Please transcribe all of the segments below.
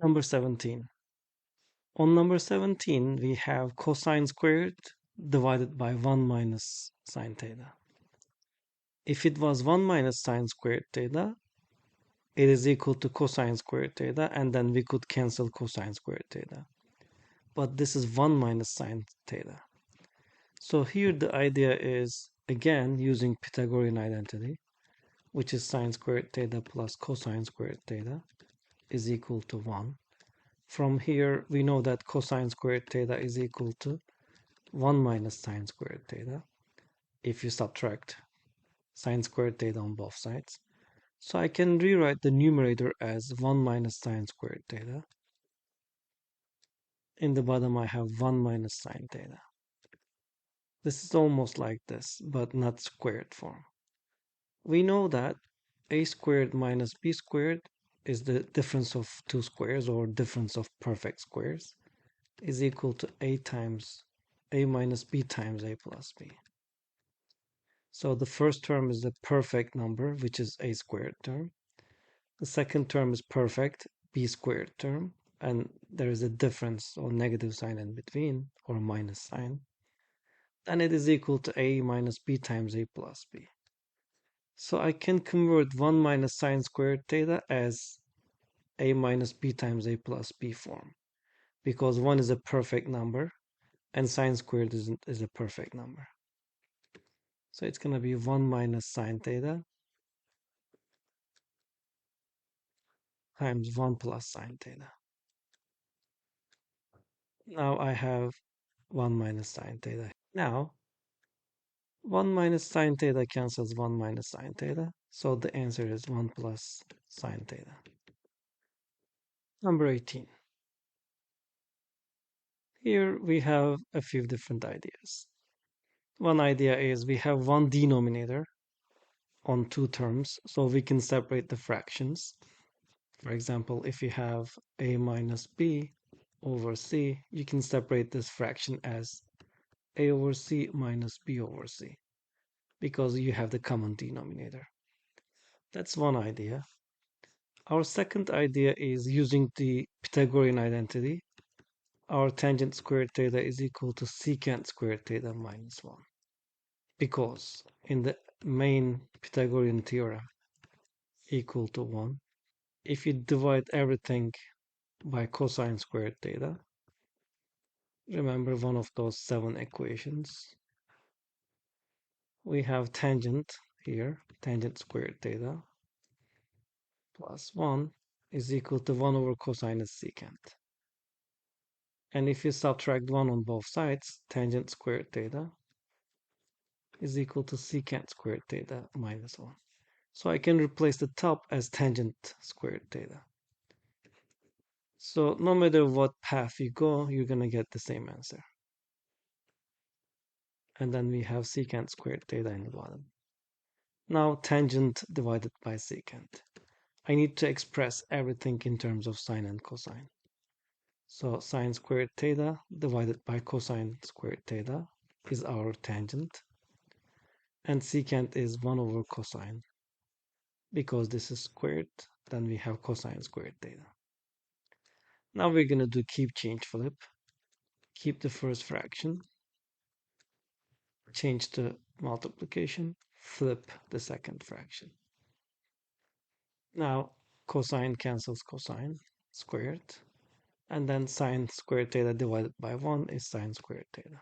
Number 17. On number 17, we have cosine squared divided by 1 minus sine theta. If it was 1 minus sine squared theta, it is equal to cosine squared theta, and then we could cancel cosine squared theta. But this is 1 minus sine theta. So here the idea is, again, using Pythagorean identity, which is sine squared theta plus cosine squared theta is equal to 1. From here, we know that cosine squared theta is equal to 1 minus sine squared theta if you subtract sine squared theta on both sides. So I can rewrite the numerator as 1 minus sine squared theta. In the bottom, I have 1 minus sine theta. This is almost like this, but not squared form. We know that a squared minus b squared is the difference of two squares, or difference of perfect squares, is equal to a minus b times a plus b. So the first term is the perfect number, which is a squared term. The second term is perfect b squared term, and there is a difference or negative sign in between, or minus sign. And it is equal to a minus b times a plus b. So I can convert 1 minus sine squared theta as a minus b times a plus b form, because 1 is a perfect number and sine squared is a perfect number. So it's going to be 1 minus sine theta times 1 plus sine theta. Now I have 1 minus sine theta. Now 1 minus sine theta cancels 1 minus sine theta, so the answer is 1 plus sine theta. Number 18. Here we have a few different ideas. One idea is we have one denominator on two terms, so we can separate the fractions. For example, if you have a minus b over c, you can separate this fraction as a over c minus b over c, because you have the common denominator. That's one idea. Our second idea is using the Pythagorean identity. Our tangent squared theta is equal to secant squared theta minus 1. Because in the main Pythagorean theorem equal to 1, if you divide everything by cosine squared theta, remember one of those 7 equations, we have tangent here, tangent squared theta plus 1 is equal to 1 over cosinus secant. And if you subtract 1 on both sides, tangent squared theta is equal to secant squared theta minus 1. So I can replace the top as tangent squared theta. So no matter what path you go, you're going to get the same answer. And then we have secant squared theta in the bottom. Now tangent divided by secant. I need to express everything in terms of sine and cosine. So sine squared theta divided by cosine squared theta is our tangent. And secant is 1 over cosine. Because this is squared, then we have cosine squared theta. Now we're going to do keep change flip. Keep the first fraction. Change the multiplication. Flip the second fraction. Now cosine cancels cosine squared. And then sine squared theta divided by 1 is sine squared theta.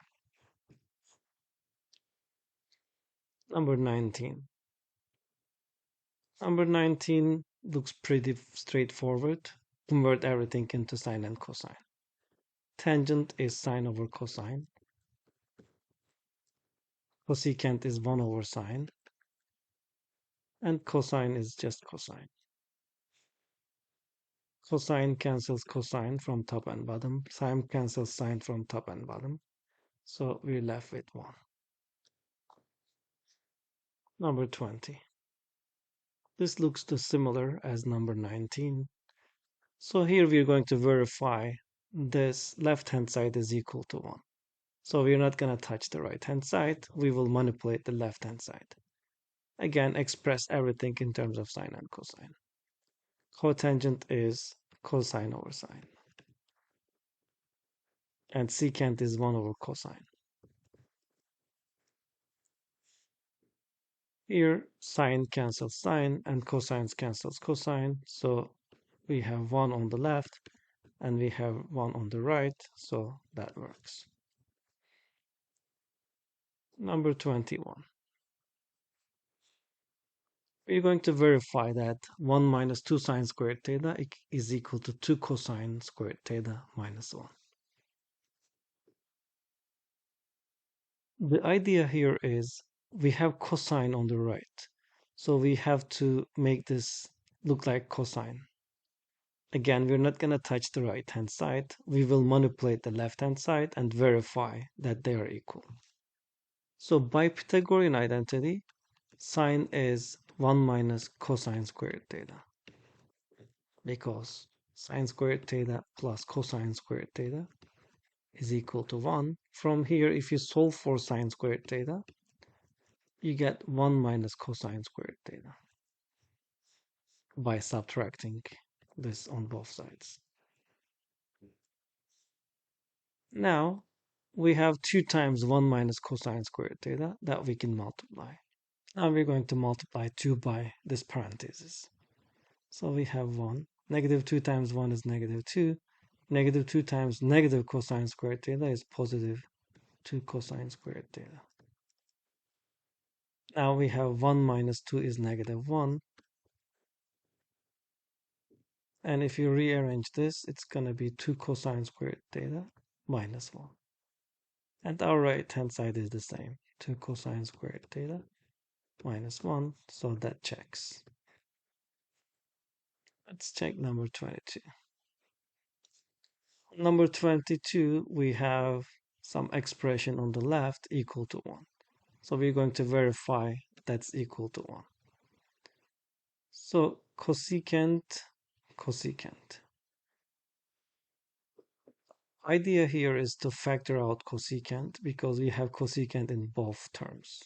Number 19. Number 19 looks pretty straightforward. Convert everything into sine and cosine. Tangent is sine over cosine. Cosecant is 1 over sine. And cosine is just cosine. Cosine cancels cosine from top and bottom. Sine cancels sine from top and bottom. So we're left with 1. Number 20. This looks too similar as number 19. So here we're going to verify this left-hand side is equal to 1. So we're not going to touch the right-hand side. We will manipulate the left-hand side. Again, express everything in terms of sine and cosine. Cotangent is cosine over sine. And secant is 1 over cosine. Here, sine cancels sine and cosines cancels cosine. So we have 1 on the left and we have 1 on the right. So that works. Number 21. We're going to verify that 1 minus 2 sine squared theta is equal to 2 cosine squared theta minus 1. The idea here is we have cosine on the right. So we have to make this look like cosine. Again, we're not going to touch the right-hand side. We will manipulate the left-hand side and verify that they are equal. So by Pythagorean identity, sine is 1 minus cosine squared theta. Because sine squared theta plus cosine squared theta is equal to 1. From here, if you solve for sine squared theta, you get 1 minus cosine squared theta by subtracting this on both sides. Now, we have 2 times 1 minus cosine squared theta that we can multiply. Now we're going to multiply 2 by this parenthesis. So we have 1. Negative 2 times 1 is negative 2. Negative 2 times negative cosine squared theta is positive 2 cosine squared theta. Now we have 1 minus 2 is negative 1. And if you rearrange this, it's going to be 2 cosine squared theta minus 1. And our right-hand side is the same. 2 cosine squared theta minus 1. So that checks. Let's check number 22. Number 22, we have some expression on the left equal to 1. So we're going to verify that's equal to 1. So cosecant. Idea here is to factor out cosecant because we have cosecant in both terms.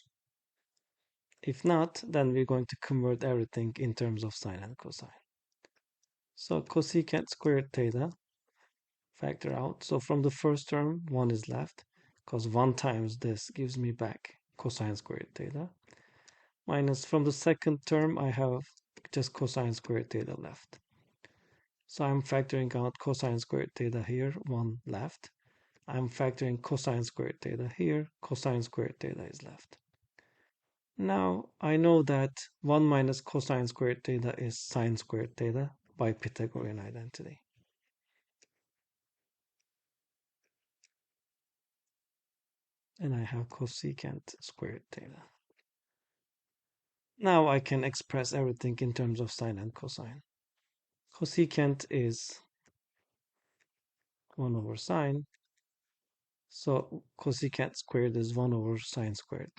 If not, then we're going to convert everything in terms of sine and cosine. So cosecant squared theta, factor out. So from the first term, 1 is left because 1 times this gives me back cosine squared theta. Minus from the second term, I have just cosine squared theta left. So I'm factoring out cosine squared theta here, 1 left. I'm factoring cosine squared theta here, cosine squared theta is left. Now I know that 1 minus cosine squared theta is sine squared theta by Pythagorean identity. And I have cosecant squared theta. Now I can express everything in terms of sine and cosine. Cosecant is 1 over sine. So cosecant squared is 1 over sine squared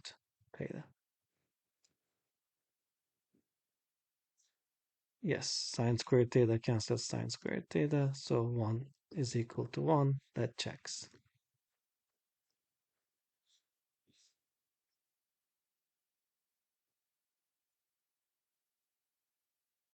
theta. Yes, sine squared theta cancels sine squared theta, so 1 is equal to 1. That checks.